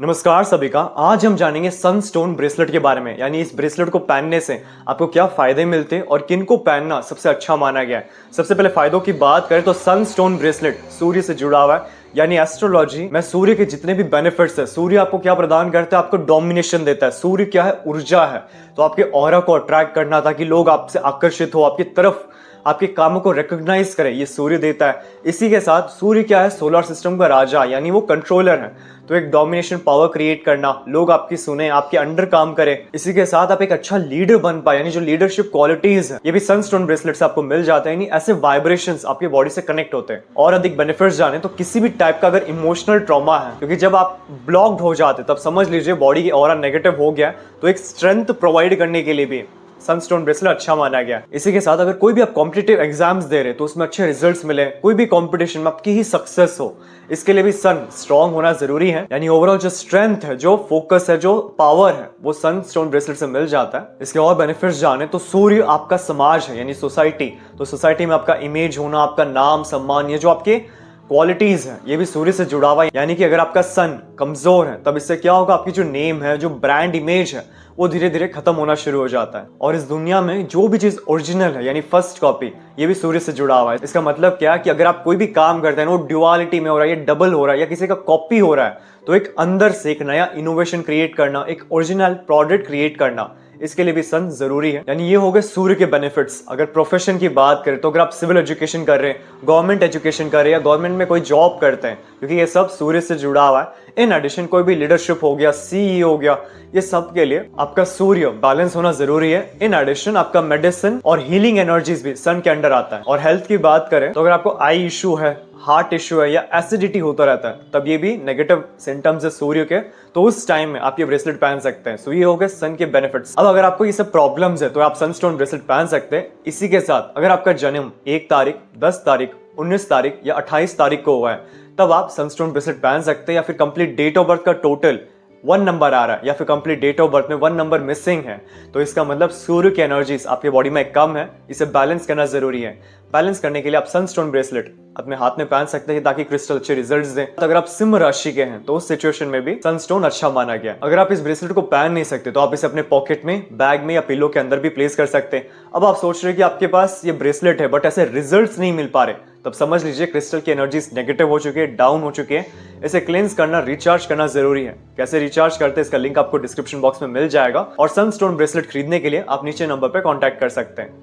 नमस्कार सभी का। आज हम जानेंगे सनस्टोन ब्रेसलेट के बारे में, यानी इस ब्रेसलेट को पहनने से आपको क्या फायदे मिलते हैं और किन को पहनना सबसे अच्छा माना गया है। सबसे पहले फायदों की बात करें तो सनस्टोन ब्रेसलेट सूर्य से जुड़ा हुआ है, यानी एस्ट्रोलॉजी में सूर्य के जितने भी बेनिफिट्स है, सूर्य आपको क्या प्रदान करता है, आपको डोमिनेशन देता है। सूर्य क्या है? ऊर्जा है। तो आपके ऑरा को अट्रैक्ट करना ताकि लोग आपसे आकर्षित हो, आपकी तरफ आपके कामों को रिकॉग्नाइज करे, ये सूर्य देता है। इसी के साथ सूर्य क्या है? सोलर सिस्टम का राजा, यानी वो कंट्रोलर है। तो एक डोमिनेशन पावर क्रिएट करना, लोग आपकी सुने, आपके अंडर काम करें। इसी के साथ आप एक अच्छा लीडर बन पाए, यानी जो लीडरशिप क्वालिटीज है ये भी सनस्टोन ब्रेसलेट से आपको मिल जाते हैं। यानी ऐसे वाइब्रेशंस आपकी बॉडी से कनेक्ट होते हैं। और अधिक बेनिफिट्स जाने तो किसी भी टाइप का अगर इमोशनल ट्रॉमा है, क्योंकि जब आप ब्लॉक्ड हो जाते तब समझ लीजिए बॉडी की ऑरा नेगेटिव हो गया, तो एक स्ट्रेंथ प्रोवाइड करने के लिए भी सनस्टोन ब्रेसलेट अच्छा माना गया। इसी के साथ अगर कोई भी आप कॉम्पिटिटिव एग्जाम्स दे रहे तो उसमें अच्छे रिजल्ट्स मिले, कोई भी कंपटीशन में आपकी ही सक्सेस हो, इसके लिए भी सन स्ट्रांग होना जरूरी है। यानी ओवरऑल जो स्ट्रेंथ है, जो फोकस है, जो पावर है, वो सनस्टोन ब्रेसलेट से मिल जाता है। इसके और बेनिफिट्स जाने तो सूर्य आपका समाज है, यानी सोसाइटी। तो सोसाइटी में आपका इमेज होना, आपका नाम सम्मान, ये जो आपके क्वालिटीज है ये भी सूर्य से जुड़ा हुआ है। यानी कि अगर आपका सन कमजोर है तब इससे क्या होगा, आपकी जो नेम है, जो ब्रांड इमेज है, वो धीरे धीरे खत्म होना शुरू हो जाता है। और इस दुनिया में जो भी चीज ओरिजिनल है, यानी फर्स्ट कॉपी, ये भी सूर्य से जुड़ा हुआ है। इसका मतलब क्या है कि अगर आप कोई भी काम करते हैं वो ड्युअलिटी में हो रहा है, ये डबल हो रहा है या किसी का कॉपी हो रहा है, तो एक अंदर से एक नया इनोवेशन क्रिएट करना, एक ओरिजिनल प्रोडक्ट क्रिएट करना, इसके लिए भी सन जरूरी है। यानी ये हो गए सूर्य के बेनिफिट्स। अगर प्रोफेशन की बात करें तो अगर आप सिविल एजुकेशन कर रहे हैं, गवर्नमेंट एजुकेशन कर रहे हैं या गवर्नमेंट में कोई जॉब करते हैं, क्योंकि ये सब सूर्य से जुड़ा हुआ है। इन एडिशन कोई भी लीडरशिप हो गया, सीईओ हो गया, ये सब के लिए आपका सूर्य बैलेंस होना जरूरी है। इन एडिशन आपका मेडिसिन और हीलिंग एनर्जीज भी सन के अंडर आता है। और हेल्थ की बात करें तो अगर आपको आई इश्यू है, हार्ट इश्यू है या एसिडिटी होता रहता है, तब ये भी नेगेटिव सिम्टम्स है सूर्य के, तो उस टाइम में आप ये ब्रेसलेट पहन सकते हैं। सो ये हो गए सन के बेनिफिट्स। अब अगर आपको ये सब प्रॉब्लम्स है तो आप सनस्टोन ब्रेसलेट पहन सकते हैं। इसी के साथ अगर आपका जन्म 1 तारीख, 10 तारीख, 19 तारीख या 28 तारीख को हुआ है, तब आप सनस्टोन ब्रेसलेट पहन सकते हैं। या फिर कंप्लीट डेट ऑफ बर्थ का टोटल 1 नंबर आ रहा है या फिर कंप्लीट डेट ऑफ बर्थ में 1 नंबर मिसिंग है, तो इसका मतलब सूर्य की एनर्जीज आपके बॉडी में कम है। इसे बैलेंस करना जरूरी है। बैलेंस करने के लिए आप सनस्टोन ब्रेसलेट अपने हाथ में पहन सकते हैं ताकि क्रिस्टल अच्छे रिजल्ट्स दें। अगर आप सिंह राशि के हैं तो उस सिचुएशन में भी सनस्टोन अच्छा माना गया। अगर आप इस ब्रेसलेट को पहन नहीं सकते तो आप इसे अपने पॉकेट में, बैग में या पिलो के अंदर भी प्लेस कर सकते हैं। अब आप सोच रहे हैं कि आपके पास ये ब्रेसलेट है बट ऐसे रिजल्ट्स नहीं मिल पा रहे, तब समझ लीजिए क्रिस्टल की एनर्जीज नेगेटिव हो चुकी है, डाउन हो चुकी है। इसे क्लेंस करना, रिचार्ज करना जरूरी है। कैसे रिचार्ज करते हैं इसका लिंक आपको डिस्क्रिप्शन बॉक्स में मिल जाएगा। और सनस्टोन ब्रेसलेट खरीदने के लिए आप नीचे नंबर पर कॉन्टैक्ट कर सकते हैं।